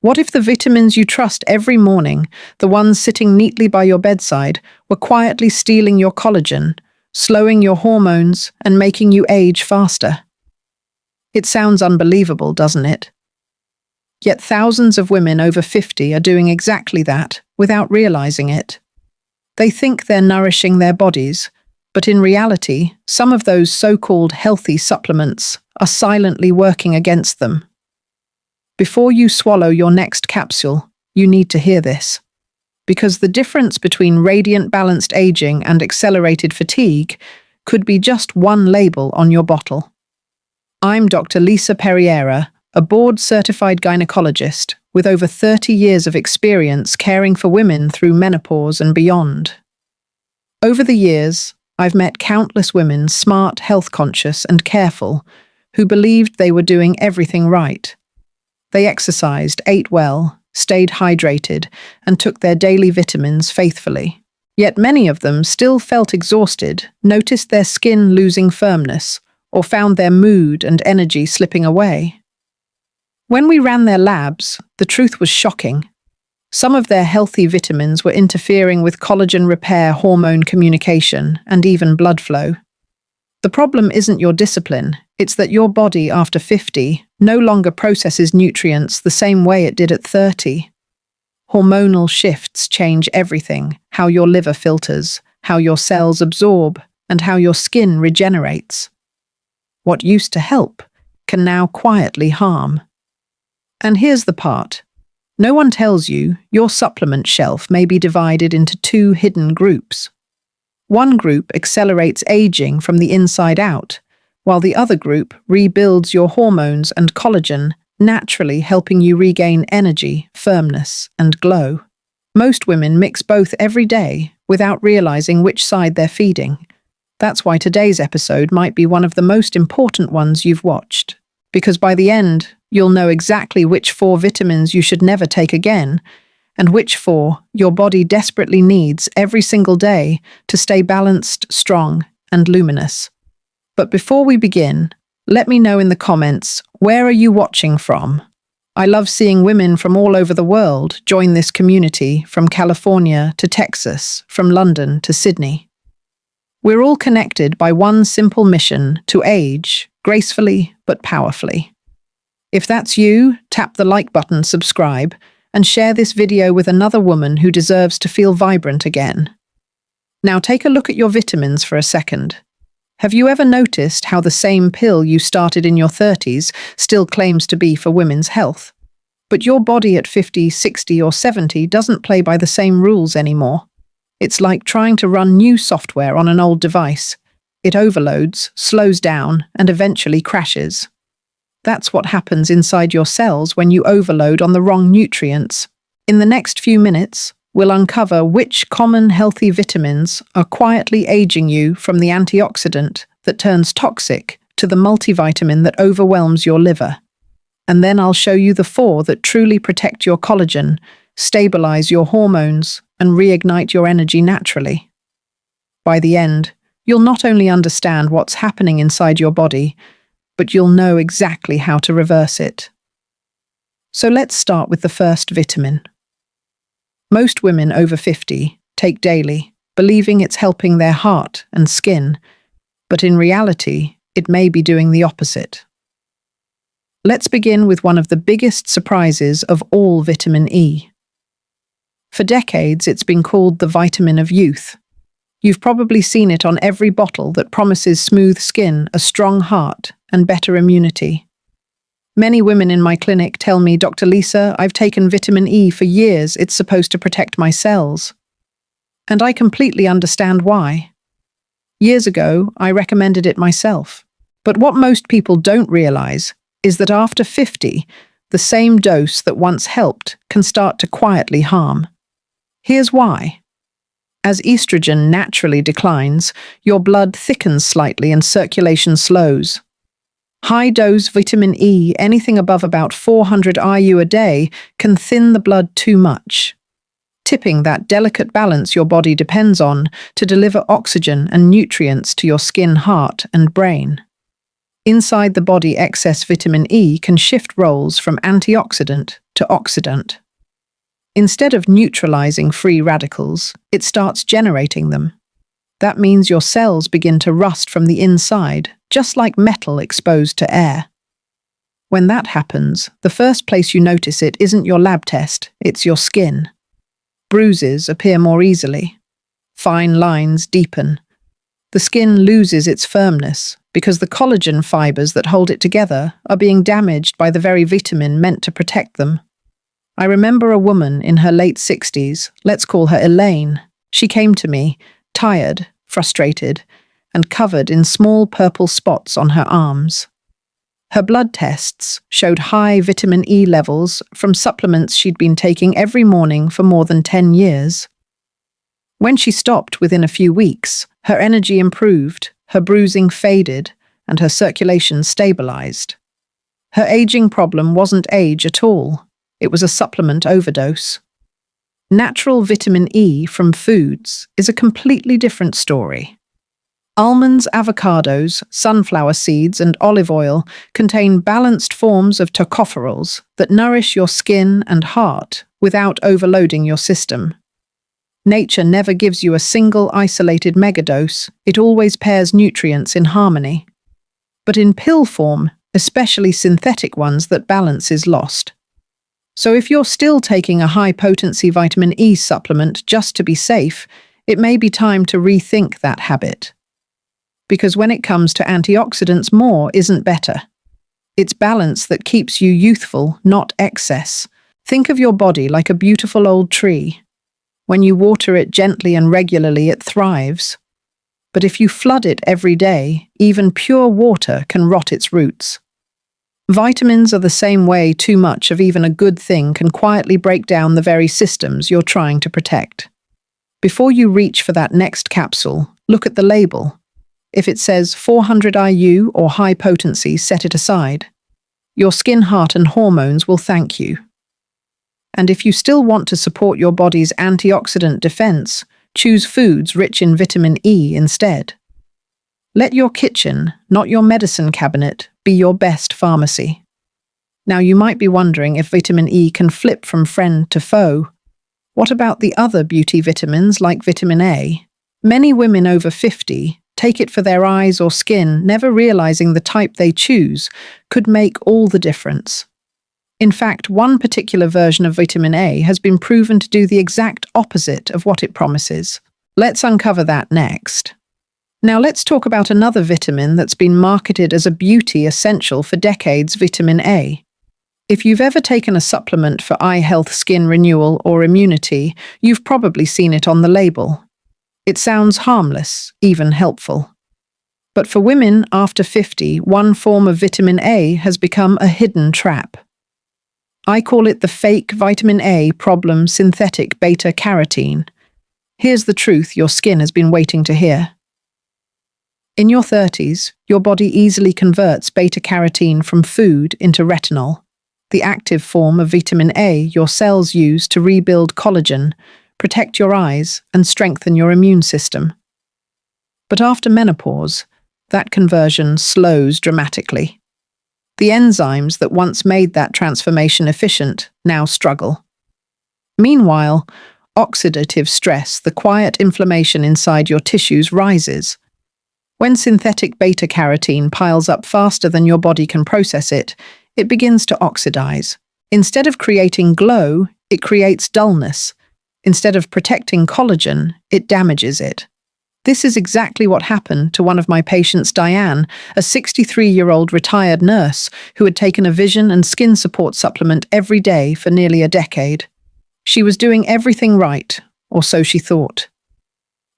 What if the vitamins you trust every morning, the ones sitting neatly by your bedside, were quietly stealing your collagen, slowing your hormones, and making you age faster? It sounds unbelievable, doesn't it? Yet thousands of women over 50 are doing exactly that without realizing it. They think they're nourishing their bodies, but in reality, some of those so-called healthy supplements are silently working against them. Before you swallow your next capsule, you need to hear this. Because the difference between radiant balanced aging and accelerated fatigue could be just one label on your bottle. I'm Dr. Lisa Perriera, a board-certified gynecologist with over 30 years of experience caring for women through menopause and beyond. Over the years, I've met countless women, smart, health-conscious, and careful, who believed they were doing everything right. They exercised, ate well, stayed hydrated, and took their daily vitamins faithfully. Yet many of them still felt exhausted, noticed their skin losing firmness, or found their mood and energy slipping away. When we ran their labs, the truth was shocking. Some of their healthy vitamins were interfering with collagen repair, hormone communication, and even blood flow. The problem isn't your discipline, it's that your body after 50 no longer processes nutrients the same way it did at 30. Hormonal shifts change everything: how your liver filters, how your cells absorb, and how your skin regenerates. What used to help can now quietly harm. And here's the part. No one tells you your supplement shelf may be divided into two hidden groups. One group accelerates aging from the inside out, while the other group rebuilds your hormones and collagen, naturally helping you regain energy, firmness, and glow. Most women mix both every day without realizing which side they're feeding. That's why today's episode might be one of the most important ones you've watched. Because by the end, you'll know exactly which 4 vitamins you should never take again, and which 4 your body desperately needs every single day to stay balanced, strong, and luminous. But before we begin, let me know in the comments, where are you watching from? I love seeing women from all over the world join this community, from California to Texas, from London to Sydney. We're all connected by one simple mission: to age gracefully but powerfully. If that's you, tap the like button, subscribe, and share this video with another woman who deserves to feel vibrant again. Now take a look at your vitamins for a second. Have you ever noticed how the same pill you started in your 30s still claims to be for women's health? But your body at 50, 60, or 70 doesn't play by the same rules anymore. It's like trying to run new software on an old device. It overloads, slows down, and eventually crashes. That's what happens inside your cells when you overload on the wrong nutrients. In the next few minutes, we'll uncover which common healthy vitamins are quietly aging you, from the antioxidant that turns toxic to the multivitamin that overwhelms your liver. And then I'll show you the 4 that truly protect your collagen, stabilize your hormones, and reignite your energy naturally. By the end, you'll not only understand what's happening inside your body, but you'll know exactly how to reverse it. So let's start with the first vitamin. Most women over 50 take daily, believing it's helping their heart and skin, but in reality, it may be doing the opposite. Let's begin with one of the biggest surprises of all: vitamin E. For decades, it's been called the vitamin of youth. You've probably seen it on every bottle that promises smooth skin, a strong heart, and better immunity. Many women in my clinic tell me, "Dr. Lisa, I've taken vitamin E for years. It's supposed to protect my cells." And I completely understand why. Years ago, I recommended it myself. But what most people don't realize is that after 50, the same dose that once helped can start to quietly harm. Here's why. As estrogen naturally declines, your blood thickens slightly and circulation slows. High-dose vitamin E, anything above about 400 IU a day, can thin the blood too much, tipping that delicate balance your body depends on to deliver oxygen and nutrients to your skin, heart, and brain. Inside the body, excess vitamin E can shift roles from antioxidant to oxidant. Instead of neutralizing free radicals, it starts generating them. That means your cells begin to rust from the inside, just like metal exposed to air. When that happens, the first place you notice it isn't your lab test, it's your skin. Bruises appear more easily. Fine lines deepen. The skin loses its firmness because the collagen fibers that hold it together are being damaged by the very vitamin meant to protect them. I remember a woman in her late 60s, let's call her Elaine. She came to me, tired, frustrated, and covered in small purple spots on her arms. Her blood tests showed high vitamin E levels from supplements she'd been taking every morning for more than 10 years. When she stopped within a few weeks, her energy improved, her bruising faded, and her circulation stabilized. Her aging problem wasn't age at all. It was a supplement overdose. Natural vitamin E from foods is a completely different story. Almonds, avocados, sunflower seeds, and olive oil contain balanced forms of tocopherols that nourish your skin and heart without overloading your system. Nature never gives you a single isolated megadose, it always pairs nutrients in harmony. But in pill form, especially synthetic ones, that balance is lost. So if you're still taking a high-potency vitamin E supplement just to be safe, it may be time to rethink that habit. Because when it comes to antioxidants, more isn't better. It's balance that keeps you youthful, not excess. Think of your body like a beautiful old tree. When you water it gently and regularly, it thrives. But if you flood it every day, even pure water can rot its roots. Vitamins are the same way. Too much of even a good thing can quietly break down the very systems you're trying to protect. Before you reach for that next capsule, look at the label. If it says 400 IU or high potency, set it aside. Your skin, heart, and hormones will thank you. And if you still want to support your body's antioxidant defense, choose foods rich in vitamin E instead. Let your kitchen, not your medicine cabinet, be your best pharmacy. Now you might be wondering if vitamin E can flip from friend to foe. What about the other beauty vitamins like vitamin A? Many women over 50 take it for their eyes or skin, never realizing the type they choose could make all the difference. In fact, one particular version of vitamin A has been proven to do the exact opposite of what it promises. Let's uncover that next. Now let's talk about another vitamin that's been marketed as a beauty essential for decades, vitamin A. If you've ever taken a supplement for eye health, skin renewal, or immunity, you've probably seen it on the label. It sounds harmless, even helpful. But for women after 50, one form of vitamin A has become a hidden trap. I call it the fake vitamin A problem, synthetic beta-carotene. Here's the truth your skin has been waiting to hear. In your 30s, your body easily converts beta-carotene from food into retinol, the active form of vitamin A your cells use to rebuild collagen, protect your eyes, and strengthen your immune system. But after menopause, that conversion slows dramatically. The enzymes that once made that transformation efficient now struggle. Meanwhile, oxidative stress, the quiet inflammation inside your tissues, rises. When synthetic beta-carotene piles up faster than your body can process it, it begins to oxidize. Instead of creating glow, it creates dullness. Instead of protecting collagen, it damages it. This is exactly what happened to one of my patients, Diane, a 63-year-old retired nurse who had taken a vision and skin support supplement every day for nearly a decade. She was doing everything right, or so she thought.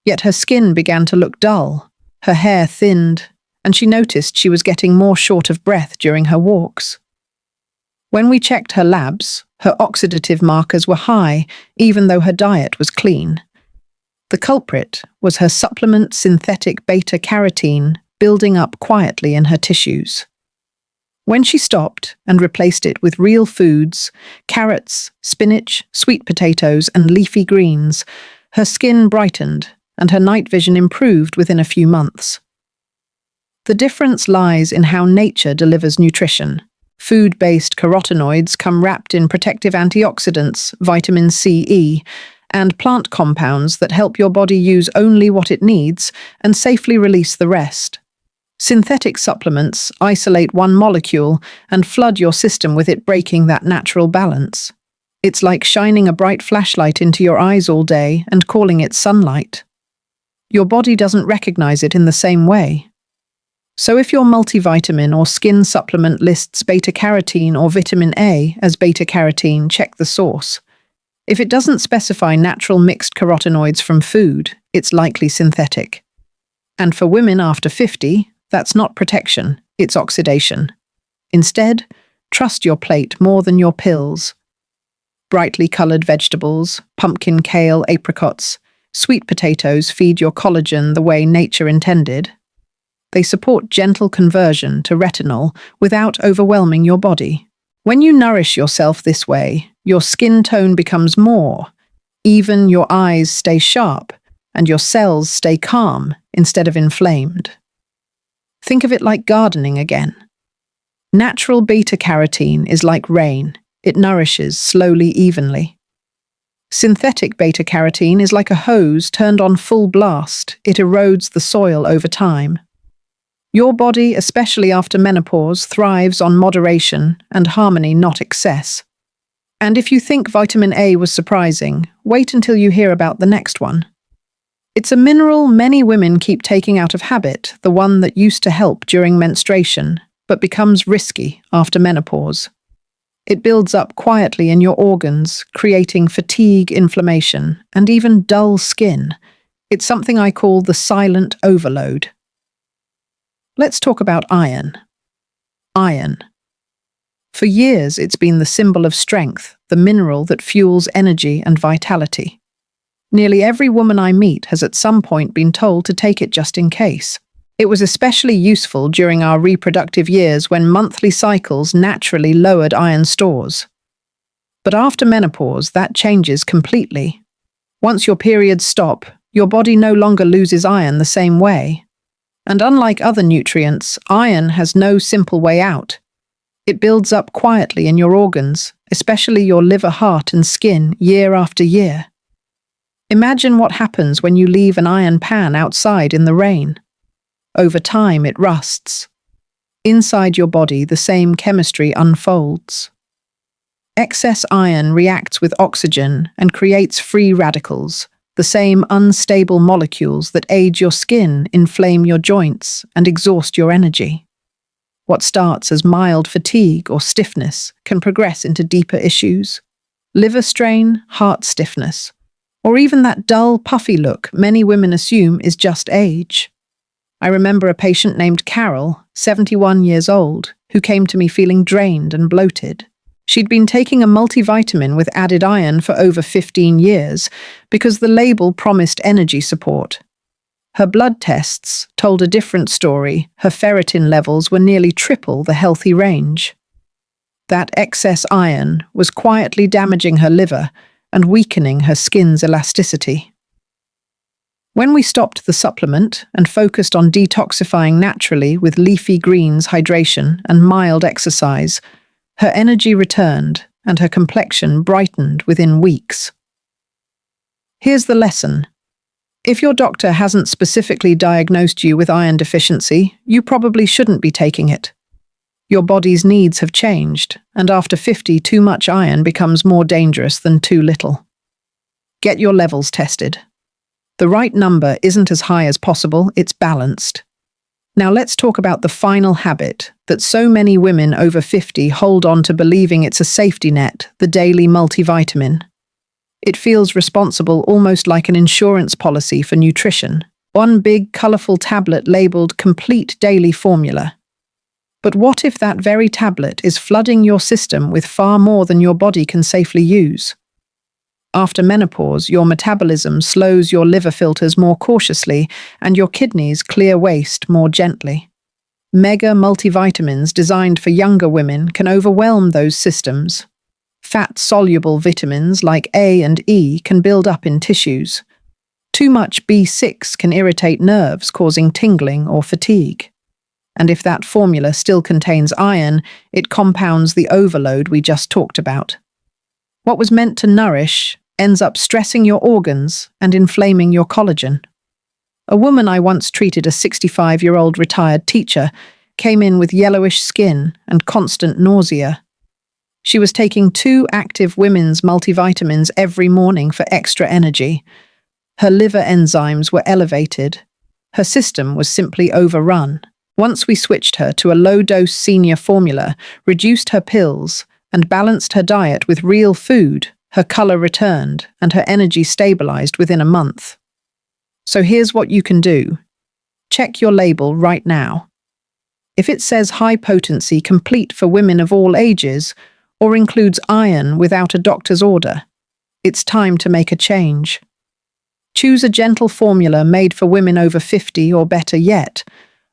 Yet her skin began to look dull, her hair thinned, and she noticed she was getting more short of breath during her walks. When we checked her labs, her oxidative markers were high, even though her diet was clean. The culprit was her supplement synthetic beta-carotene building up quietly in her tissues. When she stopped and replaced it with real foods, carrots, spinach, sweet potatoes, and leafy greens, her skin brightened and her night vision improved within a few months. The difference lies in how nature delivers nutrition. Food-based carotenoids come wrapped in protective antioxidants, vitamin C, E, and plant compounds that help your body use only what it needs and safely release the rest. Synthetic supplements isolate one molecule and flood your system with it, breaking that natural balance. It's like shining a bright flashlight into your eyes all day and calling it sunlight. Your body doesn't recognize it in the same way. So if your multivitamin or skin supplement lists beta-carotene or vitamin A as beta-carotene, check the source. If it doesn't specify natural mixed carotenoids from food, it's likely synthetic. And for women after 50, that's not protection, it's oxidation. Instead, trust your plate more than your pills. Brightly colored vegetables, pumpkin, kale, apricots, sweet potatoes feed your collagen the way nature intended. They support gentle conversion to retinol without overwhelming your body. When you nourish yourself this way, your skin tone becomes more even, your eyes stay sharp, and your cells stay calm instead of inflamed. Think of it like gardening again. Natural beta-carotene is like rain. It nourishes slowly, evenly. Synthetic beta-carotene is like a hose turned on full blast. It erodes the soil over time. Your body, especially after menopause, thrives on moderation and harmony, not excess. And if you think vitamin A was surprising, wait until you hear about the next one. It's a mineral many women keep taking out of habit, the one that used to help during menstruation, but becomes risky after menopause. It builds up quietly in your organs, creating fatigue, inflammation, and even dull skin. It's something I call the silent overload. Let's talk about iron. Iron. For years, it's been the symbol of strength, the mineral that fuels energy and vitality. Nearly every woman I meet has at some point been told to take it just in case. It was especially useful during our reproductive years when monthly cycles naturally lowered iron stores. But after menopause, that changes completely. Once your periods stop, your body no longer loses iron the same way. And unlike other nutrients, iron has no simple way out. It builds up quietly in your organs, especially your liver, heart, and skin, year after year. Imagine what happens when you leave an iron pan outside in the rain. Over time, it rusts. Inside your body, the same chemistry unfolds. Excess iron reacts with oxygen and creates free radicals, the same unstable molecules that age your skin, inflame your joints, and exhaust your energy. What starts as mild fatigue or stiffness can progress into deeper issues. Liver strain, heart stiffness, or even that dull, puffy look many women assume is just age. I remember a patient named Carol, 71 years old, who came to me feeling drained and bloated. She'd been taking a multivitamin with added iron for over 15 years because the label promised energy support. Her blood tests told a different story. Her ferritin levels were nearly triple the healthy range. That excess iron was quietly damaging her liver and weakening her skin's elasticity. When we stopped the supplement and focused on detoxifying naturally with leafy greens, hydration, and mild exercise, her energy returned and her complexion brightened within weeks. Here's the lesson. If your doctor hasn't specifically diagnosed you with iron deficiency, you probably shouldn't be taking it. Your body's needs have changed, and after 50, too much iron becomes more dangerous than too little. Get your levels tested. The right number isn't as high as possible, it's balanced. Now let's talk about the final habit that so many women over 50 hold on to, believing it's a safety net, the daily multivitamin. It feels responsible, almost like an insurance policy for nutrition. One big, colourful tablet labelled Complete Daily Formula. But what if that very tablet is flooding your system with far more than your body can safely use? After menopause, your metabolism slows, your liver filters more cautiously, and your kidneys clear waste more gently. Mega multivitamins designed for younger women can overwhelm those systems. Fat-soluble vitamins like A and E can build up in tissues. Too much B6 can irritate nerves, causing tingling or fatigue. And if that formula still contains iron, it compounds the overload we just talked about. What was meant to nourish ends up stressing your organs and inflaming your collagen. A woman I once treated, a 65-year-old retired teacher, came in with yellowish skin and constant nausea. She was taking 2 active women's multivitamins every morning for extra energy. Her liver enzymes were elevated. Her system was simply overrun. Once we switched her to a low-dose senior formula, reduced her pills, and balanced her diet with real food, her color returned and her energy stabilized within a month. So here's what you can do. Check your label right now. If it says high potency, complete for women of all ages, or includes iron without a doctor's order, it's time to make a change. Choose a gentle formula made for women over 50, or better yet,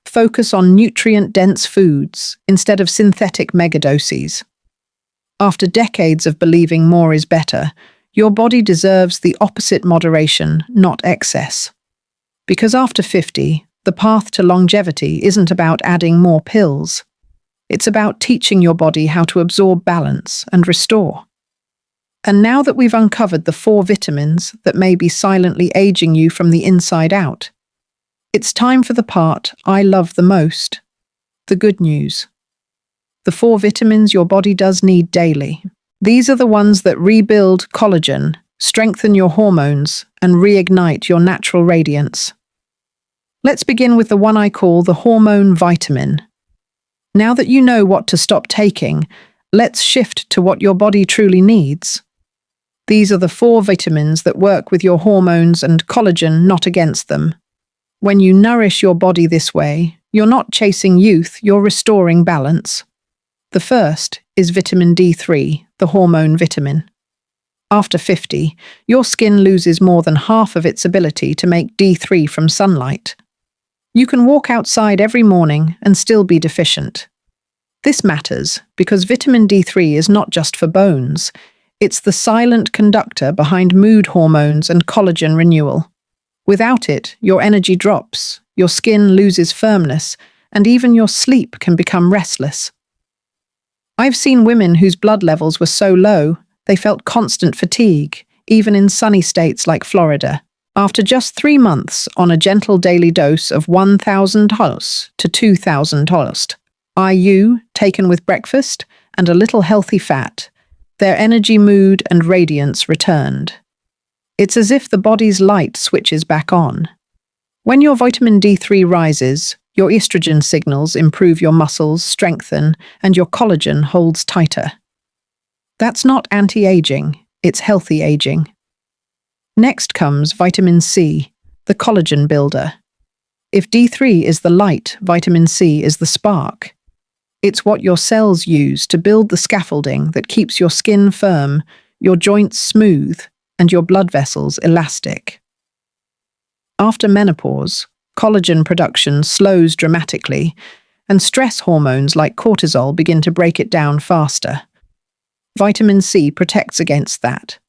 focus on nutrient-dense foods instead of synthetic megadoses. After decades of believing more is better, your body deserves the opposite: moderation, not excess. Because after 50, the path to longevity isn't about adding more pills. It's about teaching your body how to absorb balance and restore. And now that we've uncovered the 4 vitamins that may be silently aging you from the inside out, it's time for the part I love the most, the good news. The 4 vitamins your body does need daily. These are the ones that rebuild collagen, strengthen your hormones, and reignite your natural radiance. Let's begin with the one I call the hormone vitamin. Now that you know what to stop taking, let's shift to what your body truly needs. These are the 4 vitamins that work with your hormones and collagen, not against them. When you nourish your body this way, you're not chasing youth, you're restoring balance. The first is vitamin D3, the hormone vitamin. After 50, your skin loses more than half of its ability to make D3 from sunlight. You can walk outside every morning and still be deficient. This matters because vitamin D3 is not just for bones. It's the silent conductor behind mood hormones and collagen renewal. Without it, your energy drops, your skin loses firmness, and even your sleep can become restless. I've seen women whose blood levels were so low, they felt constant fatigue, even in sunny states like Florida. After just 3 months on a gentle daily dose of 1,000 to 2,000 IU taken with breakfast and a little healthy fat, their energy, mood, and radiance returned. It's as if the body's light switches back on. When your vitamin D3 rises, your estrogen signals improve, your muscles strengthen, and your collagen holds tighter. That's not anti-aging, it's healthy aging. Next comes vitamin C, the collagen builder. If D3 is the light, vitamin C is the spark. It's what your cells use to build the scaffolding that keeps your skin firm, your joints smooth, and your blood vessels elastic. After menopause, collagen production slows dramatically, and stress hormones like cortisol begin to break it down faster. Vitamin C protects against that.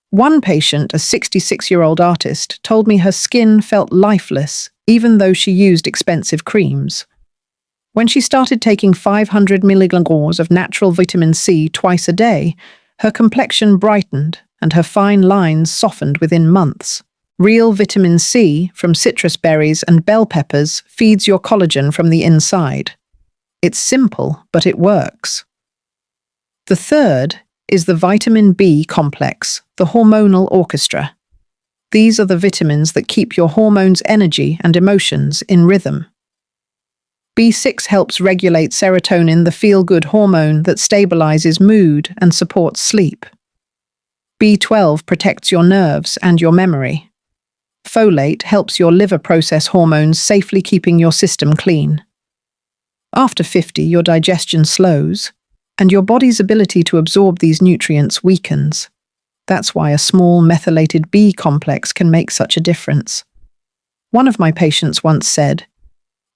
One patient, a 66-year-old artist, told me her skin felt lifeless even though she used expensive creams. When she started taking 500 milligrams of natural vitamin C twice a day, her complexion brightened and her fine lines softened within months. Real vitamin C from citrus berries and bell peppers feeds your collagen from the inside. It's simple, but it works. The third is the vitamin B complex, the hormonal orchestra. These are the vitamins that keep your hormones' energy and emotions in rhythm. B6 helps regulate serotonin, the feel-good hormone that stabilizes mood and supports sleep. B12 protects your nerves and your memory. Folate helps your liver process hormones, safely keeping your system clean. After 50, your digestion slows, and your body's ability to absorb these nutrients weakens. That's why a small methylated B complex can make such a difference. One of my patients once said,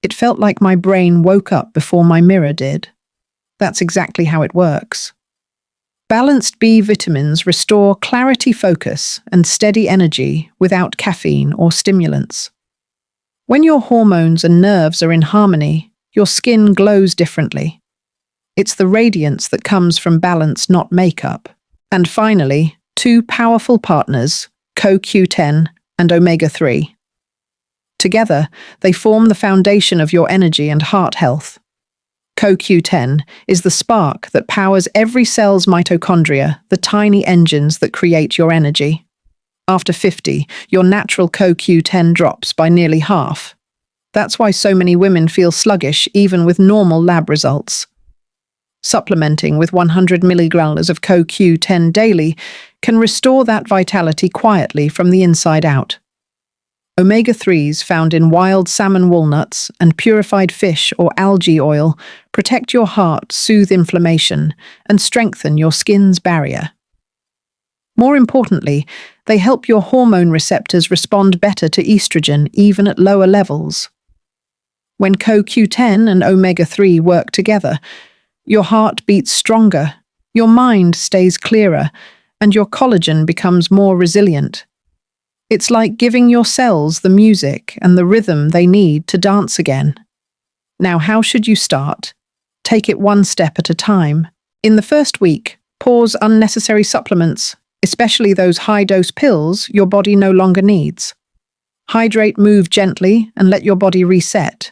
"It felt like my brain woke up before my mirror did." That's exactly how it works. Balanced B vitamins restore clarity, focus, and steady energy without caffeine or stimulants. When your hormones and nerves are in harmony, your skin glows differently. It's the radiance that comes from balance, not makeup. And finally, two powerful partners, CoQ10 and Omega-3. Together, they form the foundation of your energy and heart health. CoQ10 is the spark that powers every cell's mitochondria, the tiny engines that create your energy. After 50, your natural CoQ10 drops by nearly half. That's why so many women feel sluggish even with normal lab results. Supplementing with 100 milligrams of CoQ10 daily can restore that vitality quietly from the inside out. Omega-3s found in wild salmon walnuts and purified fish or algae oil protect your heart, soothe inflammation, and strengthen your skin's barrier. More importantly, they help your hormone receptors respond better to estrogen even at lower levels. When CoQ10 and Omega-3 work together, your heart beats stronger, your mind stays clearer, and your collagen becomes more resilient. It's like giving your cells the music and the rhythm they need to dance again. Now, how should you start? Take it one step at a time. In the first week, pause unnecessary supplements, especially those high-dose pills your body no longer needs. Hydrate, move gently, and let your body reset.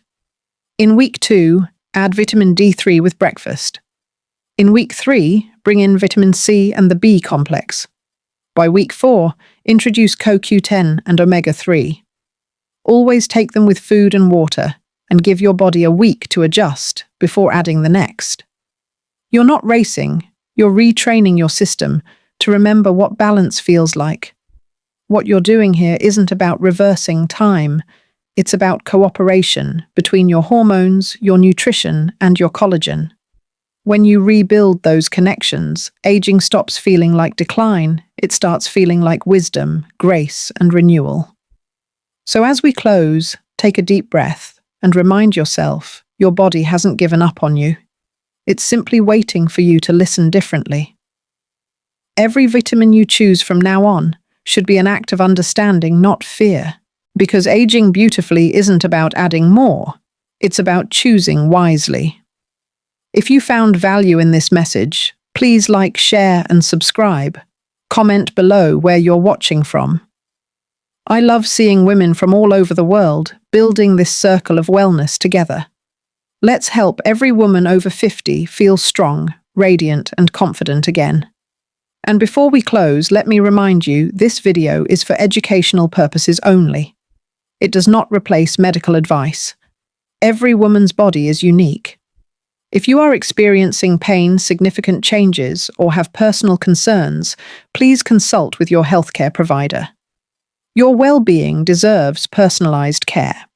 In week 2, add vitamin D3 with breakfast. In week 3, bring in vitamin C and the B complex. By week 4, introduce CoQ10 and Omega-3. Always take them with food and water, and give your body a week to adjust before adding the next. You're not racing, you're retraining your system to remember what balance feels like. What you're doing here isn't about reversing time, it's about cooperation between your hormones, your nutrition, and your collagen. When you rebuild those connections, aging stops feeling like decline, it starts feeling like wisdom, grace, and renewal. So as we close, take a deep breath and remind yourself your body hasn't given up on you. It's simply waiting for you to listen differently. Every vitamin you choose from now on should be an act of understanding, not fear. Because aging beautifully isn't about adding more, it's about choosing wisely. If you found value in this message, please like, share, and subscribe. Comment below where you're watching from. I love seeing women from all over the world building this circle of wellness together. Let's help every woman over 50 feel strong, radiant, and confident again. And before we close, let me remind you, this video is for educational purposes only. It does not replace medical advice. Every woman's body is unique. If you are experiencing pain, significant changes, or have personal concerns, please consult with your healthcare provider. Your well-being deserves personalized care.